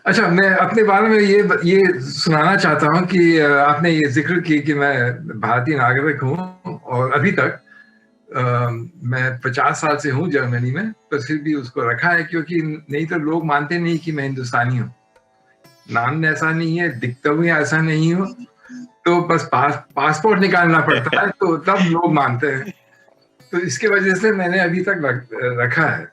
अच्छा, मैं अपने बारे में ये सुनाना चाहता हूँ कि आपने ये ज़िक्र की कि मैं भारतीय नागरिक हूँ और अभी तक मैं 50 साल से हूँ जर्मनी में, पर फिर भी उसको रखा है क्योंकि नहीं तो लोग मानते नहीं कि मैं हिंदुस्तानी हूँ। नाम में ऐसा नहीं है, दिखता भी ऐसा नहीं हूँ, तो बस पासपोर्ट निकालना पड़ता है, तो तब लोग मानते हैं। तो इसकी वजह से मैंने अभी तक रखा है।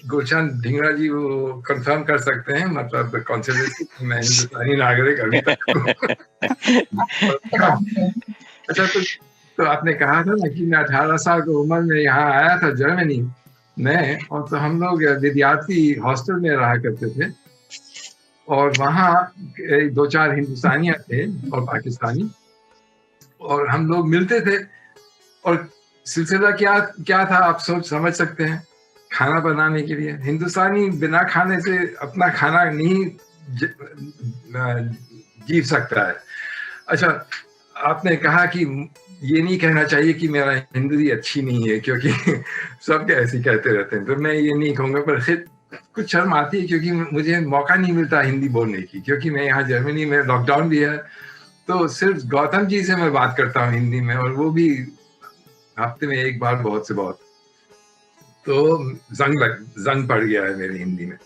गुलशन ढींगरा जी वो कंफर्म कर सकते हैं, मतलब कॉन्सिडरेशन कि मैं हिंदुस्तानी नागरिक अभी तक हूँ। अच्छा, तो आपने कहा था ना कि मैं 18 साल की उम्र में यहाँ आया था जर्मनी में, और तो हम लोग विद्यार्थी हॉस्टल में रहा करते थे, और वहाँ 2-4 हिंदुस्तानियाँ थे और पाकिस्तानी, और हम लोग मिलते थे। और सिलसिला क्या क्या था, आप सोच समझ सकते हैं। खाना बनाने के लिए हिंदुस्तानी बिना खाने से अपना खाना नहीं ज, जी सकता है। अच्छा, आपने कहा कि ये नहीं कहना चाहिए कि मेरा हिंदी अच्छी नहीं है, क्योंकि सब ऐसे कहते रहते हैं, तो मैं ये नहीं कहूँगा, पर फिर कुछ शर्म आती है क्योंकि मुझे मौका नहीं मिलता हिंदी बोलने की, क्योंकि मैं यहाँ जर्मनी में, लॉकडाउन भी है, तो सिर्फ गौतम जी से मैं बात करता हूँ हिंदी में, और वो भी हफ्ते में एक बार, बहुत से बहुत। तो जंग पड़ गया है मेरी हिंदी में।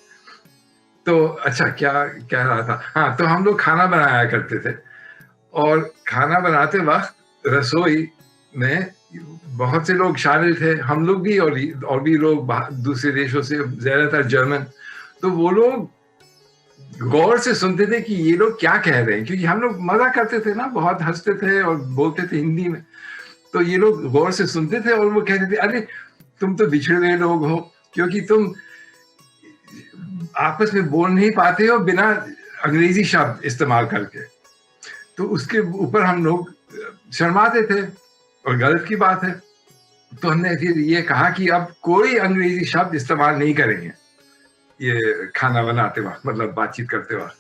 तो अच्छा, क्या कह रहा था, हाँ, तो हम लोग खाना बनाया करते थे, और खाना बनाते वक्त रसोई में बहुत से लोग शामिल थे, हम लोग भी, और भी लोग दूसरे देशों से, ज्यादातर जर्मन। तो वो लोग गौर से सुनते थे कि ये लोग क्या कह रहे हैं, क्योंकि हम लोग मजा करते थे ना, बहुत हंसते थे और बोलते थे हिंदी में। तो ये लोग गौर से सुनते थे और वो कहते थे, अरे तुम तो बिछड़े हुए लोग हो, क्योंकि तुम आपस में बोल नहीं पाते हो बिना अंग्रेजी शब्द इस्तेमाल करके। तो उसके ऊपर हम लोग शर्माते थे, और गलत की बात है। तो हमने फिर ये कहा कि अब कोई अंग्रेजी शब्द इस्तेमाल नहीं करेंगे ये खाना बनाते वक्त, मतलब बातचीत करते वक्त।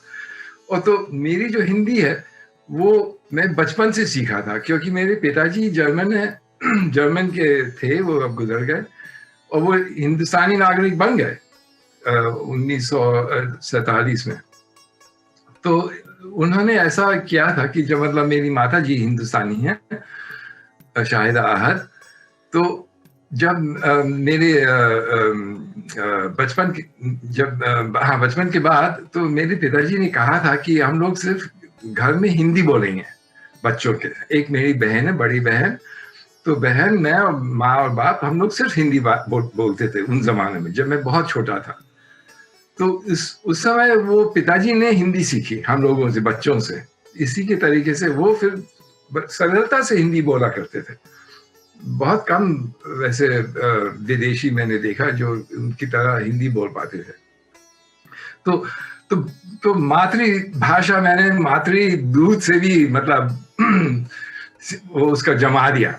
और तो मेरी जो हिंदी है वो मैं बचपन से सीखा था, क्योंकि मेरे पिताजी जर्मन है, जर्मन के थे, वो अब गुजर गए, और वो हिंदुस्तानी नागरिक बन गए 1947 में। तो उन्होंने ऐसा किया था कि जब, मतलब मेरी माता जी हिंदुस्तानी हैं, शाहिदा आहद, तो जब मेरे बचपन के, जब हाँ, बचपन के बाद, तो मेरे पिताजी ने कहा था कि हम लोग सिर्फ घर में हिंदी बोलेंगे बच्चों के। एक मेरी बहन है, बड़ी बहन, तो बहन, मैं और माँ और बाप, हम लोग सिर्फ हिंदी बोलते थे उन जमाने में, जब मैं बहुत छोटा था। तो उस समय वो पिताजी ने हिंदी सीखी हम लोगों से, बच्चों से। इसी के तरीके से वो फिर सरलता से हिंदी बोला करते थे। बहुत कम वैसे विदेशी मैंने देखा जो उनकी तरह हिंदी बोल पाते थे। तो तो तो मातृभाषा मैंने मातृ दूध से भी, मतलब वो उसका जमा दिया।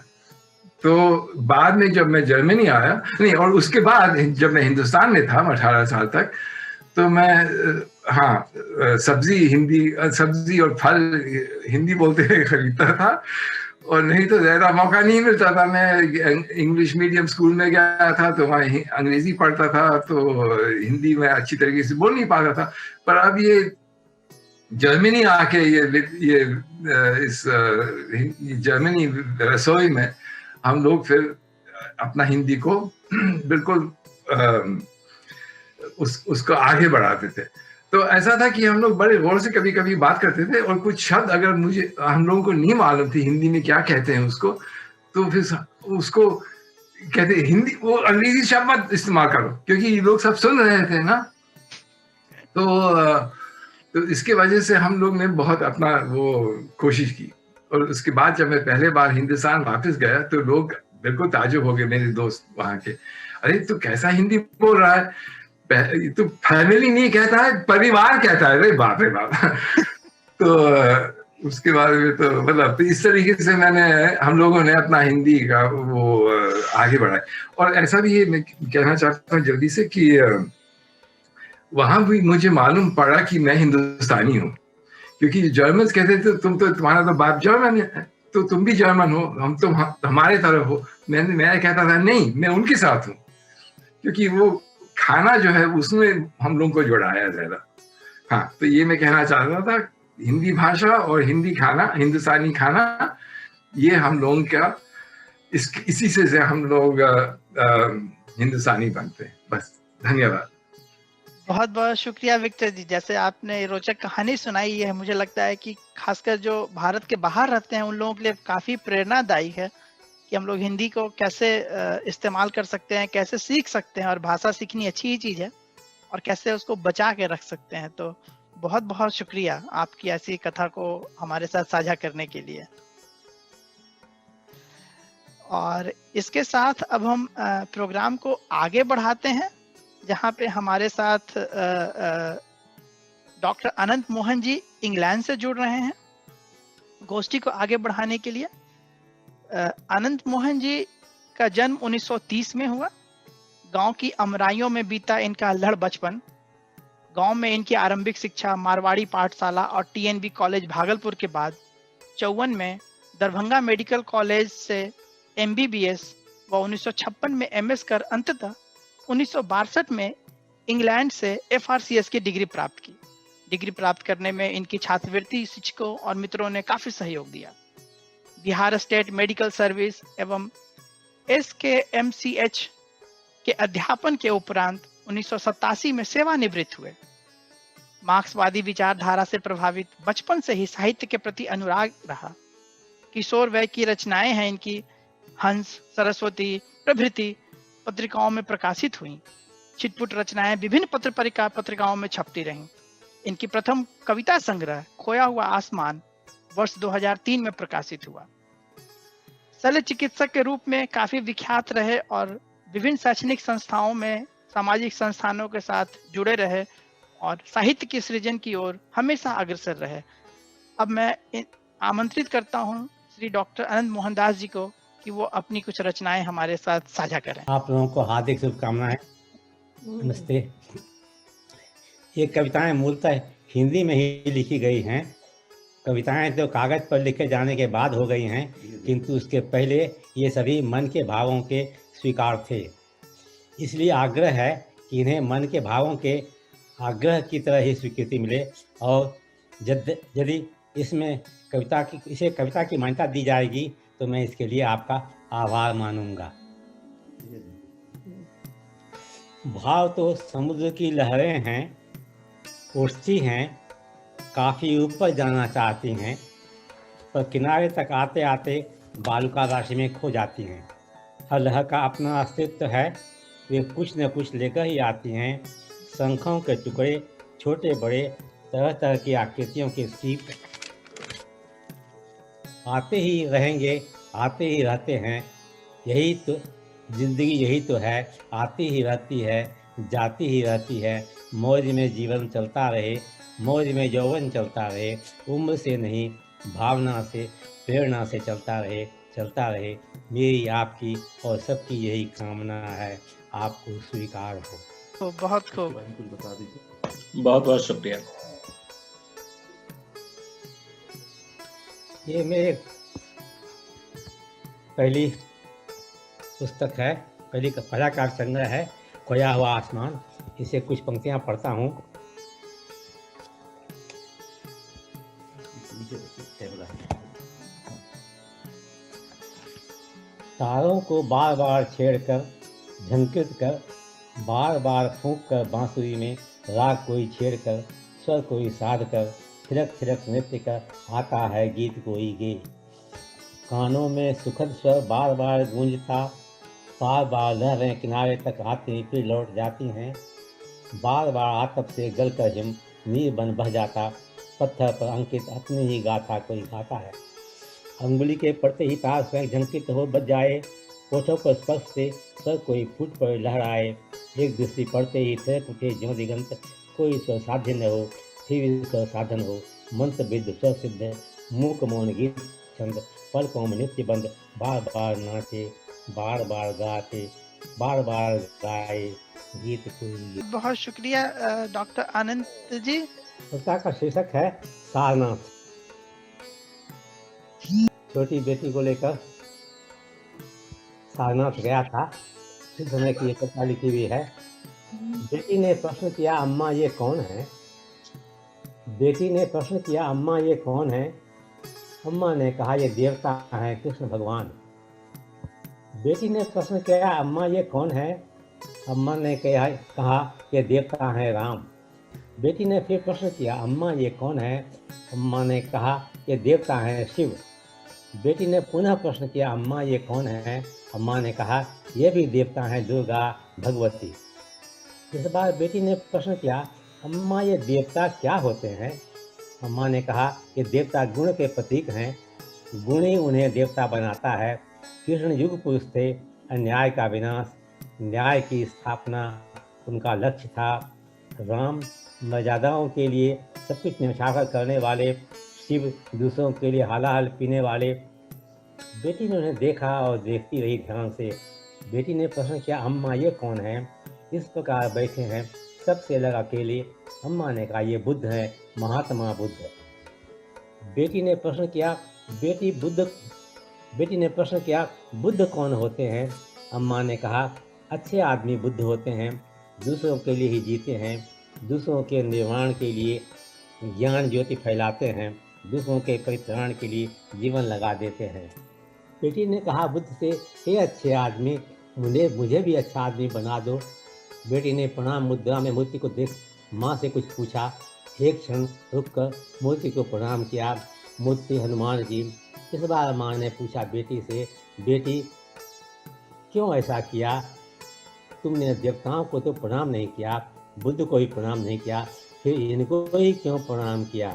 तो बाद में जब मैं जर्मनी आया, नहीं, और उसके बाद जब मैं हिंदुस्तान में था 18 साल तक, तो मैं हाँ, सब्जी और फल हिंदी बोलते हुए खरीदता था, और नहीं तो ज्यादा मौका नहीं मिलता था। मैं इंग्लिश मीडियम स्कूल में गया था, तो वहाँ अंग्रेजी पढ़ता था, तो हिंदी में अच्छी तरीके से बोल नहीं पाता था। पर अब ये जर्मनी आके, इस जर्मनी रसोई में हम लोग फिर अपना हिंदी को बिल्कुल उसको आगे बढ़ाते थे। तो ऐसा था कि हम लोग बड़े गौर से कभी कभी बात करते थे, और कुछ शब्द अगर हम लोगों को नहीं मालूम थी हिंदी में क्या कहते हैं उसको, तो फिर उसको कहते, हिंदी, वो अंग्रेजी शब्द मत इस्तेमाल करो, क्योंकि लोग सब सुन रहे थे ना। तो तो इसके वजह से हम लोग ने बहुत अपना वो कोशिश की। और उसके बाद जब मैं पहले बार हिंदुस्तान वापस गया, तो लोग बिल्कुल ताजुब हो गए, मेरे दोस्त वहाँ के। अरे तू कैसा हिंदी बोल रहा है, तो फैमिली नहीं कहता है, परिवार कहता है। अरे बाप रे बाप। तो उसके बाद में तो, मतलब, तो इस तरीके से हम लोगों ने अपना हिंदी का वो आगे बढ़ाया। और ऐसा भी है, मैं कहना चाहता हूँ जल्दी से कि वहां भी मुझे मालूम पड़ा कि मैं हिंदुस्तानी हूँ, क्योंकि जर्मन कहते थे तुम्हारा तो बाप जर्मन है, तो तुम भी जर्मन हो, हम तो हमारे तरफ हो। मैं कहता था नहीं, मैं उनके साथ हूँ, क्योंकि वो खाना जो है उसने हम लोगों को जोड़ाया ज्यादा। हाँ, तो ये मैं कहना चाहता था, हिंदी भाषा और हिंदी खाना, हिंदुस्तानी खाना, ये हम लोगों का इसी से हम लोग हिंदुस्तानी बनते हैं। बस, धन्यवाद। बहुत बहुत शुक्रिया विक्टर जी, जैसे आपने रोचक कहानी सुनाई है, मुझे लगता है कि खासकर जो भारत के बाहर रहते हैं उन लोगों के लिए काफी प्रेरणादायी है कि हम लोग हिंदी को कैसे इस्तेमाल कर सकते हैं, कैसे सीख सकते हैं, और भाषा सीखनी अच्छी ही चीज है और कैसे उसको बचा के रख सकते हैं। तो बहुत बहुत शुक्रिया आपकी ऐसी कथा को हमारे साथ साझा करने के लिए। और इसके साथ अब हम प्रोग्राम को आगे बढ़ाते हैं, जहाँ पे हमारे साथ डॉक्टर अनंत मोहन जी इंग्लैंड से जुड़ रहे हैं गोष्ठी को आगे बढ़ाने के लिए। अनंत मोहन जी का जन्म 1930 में हुआ। गांव की अमराइयों में बीता इनका लड़ बचपन। गांव में इनकी आरंभिक शिक्षा मारवाड़ी पाठशाला और टीएनबी कॉलेज भागलपुर के बाद 54 में दरभंगा मेडिकल कॉलेज से एमबीबीएस व 1956 में एमएस कर अंततः 1962 में इंग्लैंड से एफआरसीएस की डिग्री प्राप्त की। डिग्री प्राप्त करने में इनकी छात्रवृत्ति शिक्षकों और मित्रों ने काफी सहयोग दिया। बिहार स्टेट मेडिकल सर्विस एवं एसकेएमसीएच के अध्यापन के उपरांत 1987 में सेवानिवृत्त हुए। मार्क्सवादी विचारधारा से प्रभावित बचपन से ही साहित्य के प्रति अनुराग रहा। किशोर वय की रचनाएं हैं इनकी हंस, सरस्वती प्रभृति पत्रिकाओं में प्रकाशित हुई। छिटपुट रचनाएं विभिन्न पत्रिकाओं में छपती रहीं। इनकी प्रथम कविता संग्रह खोया हुआ आसमान वर्ष 2003 में प्रकाशित हुआ। शल्य चिकित्सक के रूप में काफी विख्यात रहे और विभिन्न शैक्षणिक संस्थाओं में सामाजिक संस्थानों के साथ जुड़े रहे और साहित्य की सृजन की ओर हमेशा अग्रसर रहे। अब मैं आमंत्रित करता हूं श्री डॉक्टर अनंत मोहनदास जी को कि वो अपनी कुछ रचनाएं हमारे साथ साझा करें। आप लोगों को हार्दिक शुभकामनाएं। नमस्ते। ये कविताएं मूलतः हिंदी में ही लिखी गई हैं। कविताएं तो कागज पर लिखे जाने के बाद हो गई हैं, किंतु उसके पहले ये सभी मन के भावों के स्वीकार थे। इसलिए आग्रह है कि इन्हें मन के भावों के आग्रह की तरह ही स्वीकृति मिले, और यदि इसे कविता की मान्यता दी जाएगी तो मैं इसके लिए आपका आभार मानूंगा। भाव तो समुद्र की लहरें हैं, उठती हैं, काफ़ी ऊपर जाना चाहती हैं, पर किनारे तक आते आते बालुका राशि में खो जाती हैं। हर लहर का अपना अस्तित्व है, वे कुछ न कुछ लेकर ही आती हैं। शंखों के टुकड़े, छोटे बड़े, तरह तरह की आकृतियों के सीप आते ही रहेंगे, आते ही रहते हैं। यही तो जिंदगी, यही तो है, आती ही रहती है, जाती ही रहती है। मौज में जीवन चलता रहे, मौज में यौवन चलता रहे, उम्र से नहीं भावना से, प्रेरणा से चलता रहे, चलता रहे। मेरी, आपकी और सबकी यही कामना है, आपको स्वीकार हो। तो बहुत खूब, बता दीजिए। बहुत बहुत शुक्रिया। ये मेरे पहली पुस्तक है, पहला काव्य संग्रह है खोया हुआ आसमान। इसे कुछ पंक्तियां पढ़ता हूँ। तारों को बार बार छेड़कर, झंकृत कर, बार बार फूंक कर बांसुरी में राग कोई छेड़कर, स्वर कोई साध कर, थिरक थिरक नृत्य कर, आता है गीत कोई गे। कानों में सुखद स्वर बार बार गूंजता, बार बार लहरें किनारे तक आती फिर लौट जाती हैं। बार बार आतप से गल कर हिम नीर बन बह जाता, पत्थर पर अंकित अपनी ही गाथा कोई गाता है। अंगुली के पड़ते ही तार स्वयं झंकित हो बज जाए, होठों पर स्पर्श से स्वर कोई फूट पर लहराए। एक दृष्टि पड़ते ही थिरक उठे ज्यों दिगंत, कोई स्वर साध्य न हो फिर स्वर साधन हो। मंत्र विद्ध स्वर सिद्ध, मूक मौन गीत छंद, पलकों में नित्य बंद, बार बार नाचे, बार बार गाते, बार बार गाए गीत कोई। बहुत शुक्रिया डॉक्टर अनंत जी। कविता का शीर्षक है सारनाथ। छोटी बेटी को लेकर सारनाथ गया था। इस समय की ये कविता लिखी हुई है। बेटी ने प्रश्न किया, अम्मा ये कौन है? बेटी ने प्रश्न किया, अम्मा ये कौन है? अम्मा ने कहा, ये देवता हैं कृष्ण भगवान। बेटी ने प्रश्न किया, अम्मा ये कौन है? अम्मा ने कहा, ये देवता हैं राम। बेटी ने फिर प्रश्न किया, अम्मा ये कौन है? अम्मा ने कहा, ये देवता हैं शिव। बेटी ने पुनः प्रश्न किया, अम्मा ये कौन है? अम्मा ने कहा, ये भी देवता हैं दुर्गा भगवती। इस बार बेटी ने प्रश्न किया, अम्मा ये देवता क्या होते हैं? अम्मा ने कहा, ये देवता गुण के प्रतीक हैं, गुण ही उन्हें देवता बनाता है। कृष्ण युग पुरुष थे, अन्याय का विनाश, न्याय की स्थापना उनका लक्ष्य था। राम मर्यादाओं के लिए सब कुछ न्यौछावर करने वाले, शिव दूसरों के लिए हालाहल पीने वाले। बेटी ने उन्हें देखा और देखती रही ध्यान से। बेटी ने प्रश्न किया, अम्मा ये कौन है? इस प्रकार बैठे हैं, सबसे अलग अकेले। अम्मा ने कहा, ये बुद्ध है, महात्मा बुद्ध। बेटी ने प्रश्न किया, बुद्ध कौन होते हैं? अम्मा ने कहा, अच्छे आदमी बुद्ध होते हैं, दूसरों के लिए ही जीते हैं, दूसरों के निर्माण के लिए ज्ञान ज्योति फैलाते हैं, दूसरों के परित्राण के लिए जीवन लगा देते हैं। बेटी ने कहा बुद्ध से, हे अच्छे आदमी, मुझे भी अच्छा आदमी बना दो। बेटी ने प्रणाम मुद्रा में मूर्ति को देख माँ से कुछ पूछा। एक क्षण रुककर मूर्ति को प्रणाम किया। मूर्ति हनुमान जी। इस बार माँ ने पूछा बेटी से, बेटी क्यों ऐसा किया? तुमने देवताओं को तो प्रणाम नहीं किया, बुद्ध को ही प्रणाम नहीं किया, फिर इनको ही क्यों प्रणाम किया?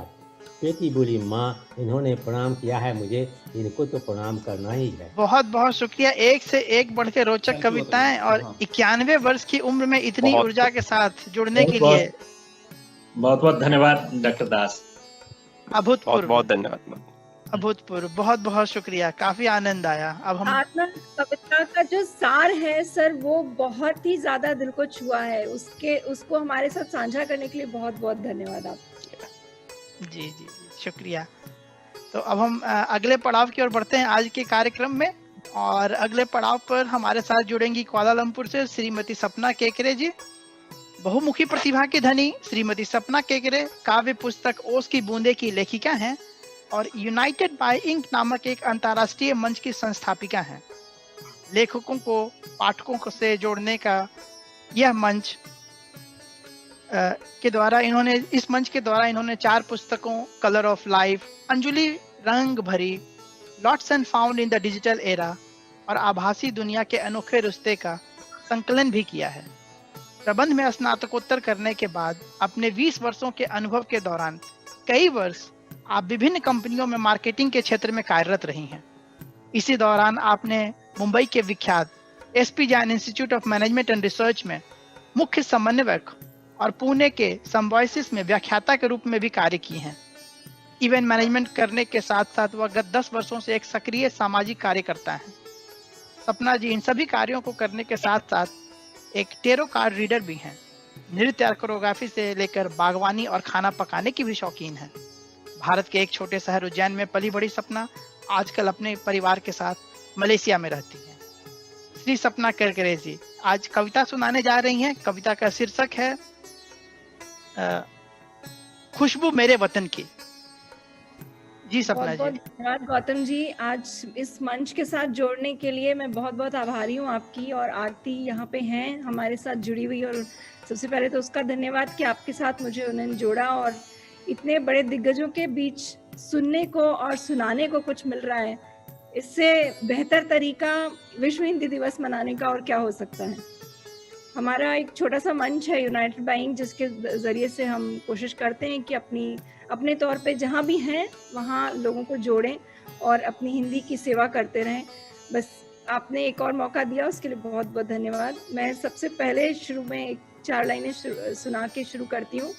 बेटी बोली, माँ इन्होंने प्रणाम किया है मुझे, इनको तो प्रणाम करना ही है। बहुत बहुत शुक्रिया। एक से एक बढ़ के रोचक कविताएं और 91 वर्ष की उम्र में इतनी ऊर्जा के साथ जुड़ने के लिए बहुत बहुत धन्यवाद डॉक्टर दास। अभूतपूर्व, बहुत धन्यवाद, अभूतपूर्व, बहुत बहुत शुक्रिया। काफी आनंद आया। अब हम आत्मा कविता का जो सार है सर, वो बहुत ही ज्यादा दिल को छुआ है। उसको हमारे साथ साझा करने के लिए बहुत बहुत धन्यवाद आप। जी जी जी, शुक्रिया। तो अब हम अगले पड़ाव की ओर बढ़ते हैं आज के कार्यक्रम में, और अगले पड़ाव पर हमारे साथ जुड़ेंगी कुआलालंपुर से श्रीमती सपना केकरे जी। बहुमुखी प्रतिभा की धनी श्रीमती सपना केकरे काव्य पुस्तक ओस की बूंदे की लेखिका हैं और यूनाइटेड बाय इंक नामक एक अंतर्राष्ट्रीय मंच की संस्थापिका हैं। लेखकों को पाठकों से जोड़ने का यह मंच के द्वारा इन्होंने 4 पुस्तकों कलर ऑफ लाइफ, अंजुलि रंग भरी, lots and found in the digital era और आभासी दुनिया के अनोखे रिश्ते का संकलन भी किया है। प्रबंध में स्नातकोत्तर करने के बाद अपने 20 वर्षों के अनुभव के दौरान कई वर्ष आप विभिन्न कंपनियों में मार्केटिंग के क्षेत्र में कार्यरत रही हैं। इसी दौरान आपने मुंबई के विख्यात SP Jain institute of management and research में मुख्य समन्वयक और पुणे के सिम्बायोसिस में व्याख्याता के रूप में भी कार्य किए हैं। इवेंट मैनेजमेंट करने के साथ साथ वह गत 10 वर्षों से एक सक्रिय सामाजिक कार्यकर्ता हैं। सपना जी इन सभी कार्यों को करने के साथ साथ एक टेरो कार्ड रीडर भी हैं। नृत्य और कोरियोग्राफी से लेकर बागवानी और खाना पकाने की भी शौकीन हैं। भारत के एक छोटे शहर उज्जैन में पली बड़ी सपना आजकल अपने परिवार के साथ मलेशिया में रहती हैं। श्री सपना केकरे जी आज कविता सुनाने जा रही हैं। कविता का शीर्षक है खुशबू मेरे वतन की। जी सपना जी। बहुत धन्यवाद गौतम जी, आज इस मंच के साथ जोड़ने के लिए मैं बहुत बहुत आभारी हूँ आपकी। और आरती यहाँ पे हैं हमारे साथ जुड़ी हुई, और सबसे पहले तो उसका धन्यवाद कि आपके साथ मुझे उन्होंने जोड़ा और इतने बड़े दिग्गजों के बीच सुनने को और सुनाने को कुछ मिल रहा है। इससे बेहतर तरीका विश्व हिंदी दिवस मनाने का और क्या हो सकता है। हमारा एक छोटा सा मंच है यूनाइटेड बाय इंक, जिसके जरिए से हम कोशिश करते हैं कि अपने तौर पे जहाँ भी हैं वहाँ लोगों को जोड़ें और अपनी हिंदी की सेवा करते रहें। बस आपने एक और मौका दिया, उसके लिए बहुत बहुत धन्यवाद। मैं सबसे पहले शुरू में 4 लाइनें सुना के शुरू करती हूँ।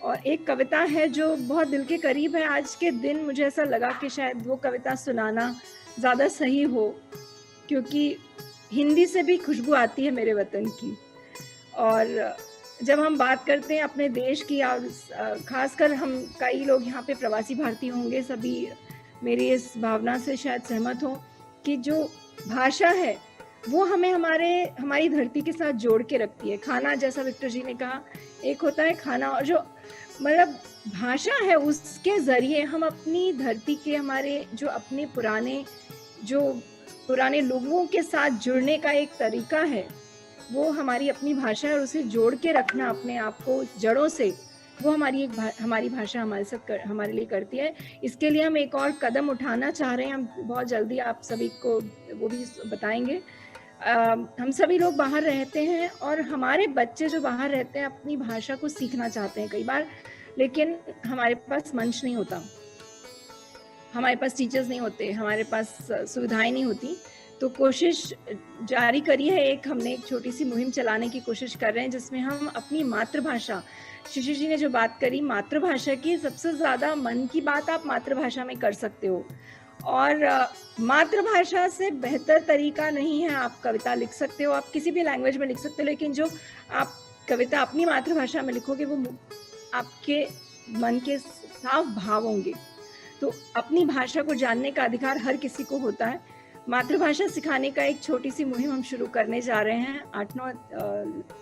और एक कविता है जो बहुत दिल के करीब है। आज के दिन मुझे ऐसा लगा कि शायद वो कविता सुनाना ज़्यादा सही हो, क्योंकि हिंदी से भी खुशबू आती है मेरे वतन की। और जब हम बात करते हैं अपने देश की, और खासकर हम कई लोग यहाँ पे प्रवासी भारतीय होंगे, सभी मेरी इस भावना से शायद सहमत हो कि जो भाषा है वो हमें हमारी धरती के साथ जोड़ के रखती है। खाना, जैसा विक्टर जी ने कहा, एक होता है खाना, और जो मतलब भाषा है उसके जरिए हम अपनी धरती के, हमारे जो अपने पुराने लोगों के साथ जुड़ने का एक तरीका है, वो हमारी अपनी भाषा है, और उसे जोड़ के रखना अपने आप को जड़ों से, वो हमारी भाषा हमारे लिए करती है। इसके लिए हम एक और कदम उठाना चाह रहे हैं, हम बहुत जल्दी आप सभी को वो भी बताएंगे। हम सभी लोग बाहर रहते हैं और हमारे बच्चे जो बाहर रहते हैं अपनी भाषा को सीखना चाहते हैं कई बार, लेकिन हमारे पास मंच नहीं होता, हमारे पास टीचर्स नहीं होते, हमारे पास सुविधाएं नहीं होती। तो कोशिश जारी करी है, हमने एक छोटी सी मुहिम चलाने की कोशिश कर रहे हैं, जिसमें हम अपनी मातृभाषा, शिशिर जी ने जो बात करी मातृभाषा की, सबसे ज्यादा मन की बात आप मातृभाषा में कर सकते हो, और मातृभाषा से बेहतर तरीका नहीं है। आप कविता लिख सकते हो, आप किसी भी लैंग्वेज में लिख सकते हो, लेकिन जो आप कविता अपनी मातृभाषा में लिखोगे वो आपके मन के साफ भाव होंगे। तो अपनी भाषा को जानने का अधिकार हर किसी को होता है। मातृभाषा सिखाने का एक छोटी सी मुहिम हम शुरू करने जा रहे हैं, 8-9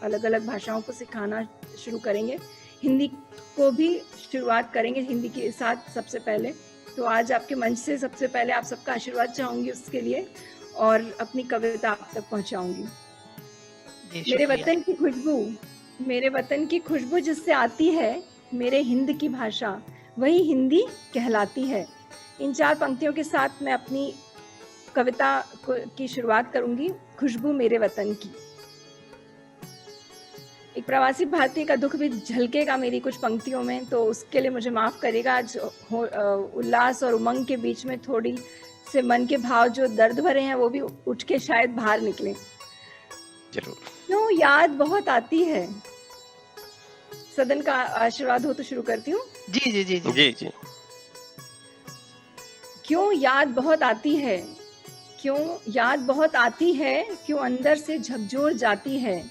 अलग अलग भाषाओं को सिखाना शुरू करेंगे, हिंदी को भी शुरुआत करेंगे हिंदी के साथ सबसे पहले। तो आज आपके मंच से सबसे पहले आप सबका आशीर्वाद चाहूंगी उसके लिए, और अपनी कविता आप तक पहुंचाऊंगी। मेरे वतन की खुशबू जिससे आती है, मेरे हिंद की भाषा वही हिंदी कहलाती है। इन 4 पंक्तियों के साथ मैं अपनी कविता की शुरुआत करूंगी, खुशबू मेरे वतन की। एक प्रवासी भारतीय का दुख भी झलकेगा मेरी कुछ पंक्तियों में, तो उसके लिए मुझे माफ करेगा। आज उल्लास और उमंग के बीच में थोड़ी से मन के भाव जो दर्द भरे हैं वो भी उठ के शायद बाहर निकले। जरूर। क्यों याद बहुत आती है, सदन का आशीर्वाद हो तो शुरू करती हूँ। जी जी जी जी जी जी। क्यों याद बहुत आती है, क्यों याद बहुत आती है, क्यों अंदर से झकझोर जाती है,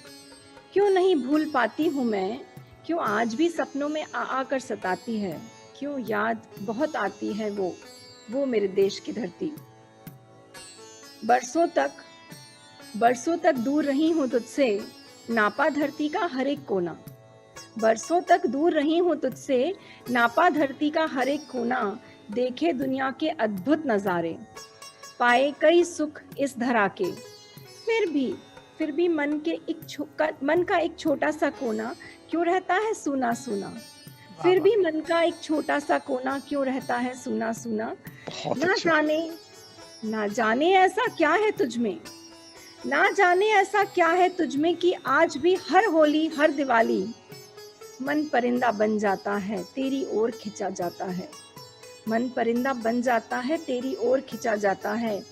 क्यों नहीं भूल पाती हूँ मैं, क्यों आज भी सपनों में आकर सताती है। क्यों याद बहुत आती है वो मेरे देश की धरती। बरसों तक दूर रही हूँ तुझसे, नापा धरती का हर एक कोना। बरसों तक दूर रही हूँ तुझसे, नापा धरती का हर एक कोना। देखे दुनिया के अद्भुत नजारे, पाए कई सुख इस धरा के। फिर भी मन का एक छोटा सा कोना क्यों रहता है सूना सूना। फिर भी मन का एक छोटा सा कोना क्यों रहता है सूना सूना। ना जाने ऐसा क्या है तुझमें, ना जाने ऐसा क्या है तुझमें कि आज भी हर होली हर दिवाली मन परिंदा बन जाता है, तेरी ओर खिंचा जाता है। मन परिंदा बन जाता है, तेरी ओर खिंचा जाता है।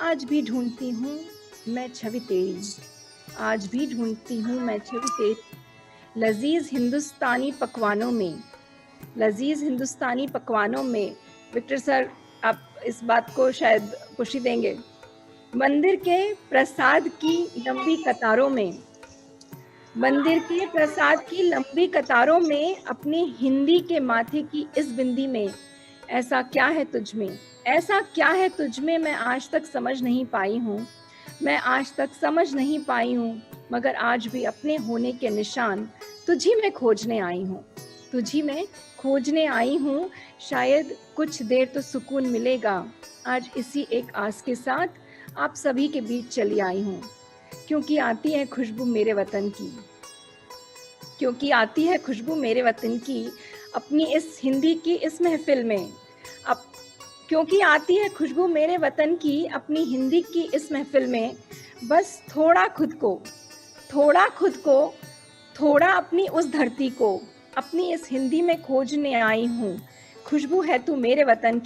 आज भी ढूंढती हूँ मैं छवि तेरी, आज भी ढूंढती हूँ मैं छवि तेरी। लजीज हिंदुस्तानी पकवानों में। विक्टर सर, आप इस बात को शायद पुष्टि देंगे। मंदिर के प्रसाद की लंबी कतारों में, अपनी हिंदी के माथे की इस बिंदी में। ऐसा क्या है तुझमें मैं आज तक समझ नहीं पाई हूँ, मगर आज भी अपने होने के निशान तुझी में खोजने आई हूँ। शायद कुछ देर तो सुकून मिलेगा, आज इसी एक आस के साथ आप सभी के बीच चली आई हूँ। क्योंकि आती है खुशबू मेरे वतन की, अपनी इस हिंदी की इस महफिल में। क्योंकि आती है खुशबू मेरे वतन की, अपनी हिंदी की इस महफिल में। बस थोड़ा खुद को, थोड़ा अपनी उस धरती को, अपनी इस हिंदी में खोजने आई हूँ। खुशबू है तू मेरे वतन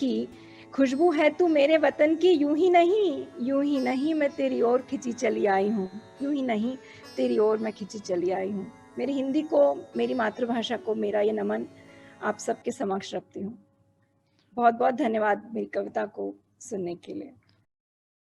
की, यूं ही नहीं मैं तेरी ओर खिंची चली आई हूँ। मेरी हिंदी को, मेरी मातृभाषा को मेरा ये नमन आप सबके समक्ष रखती हूँ। बहुत बहुत धन्यवाद मेरी कविता को सुनने के लिए।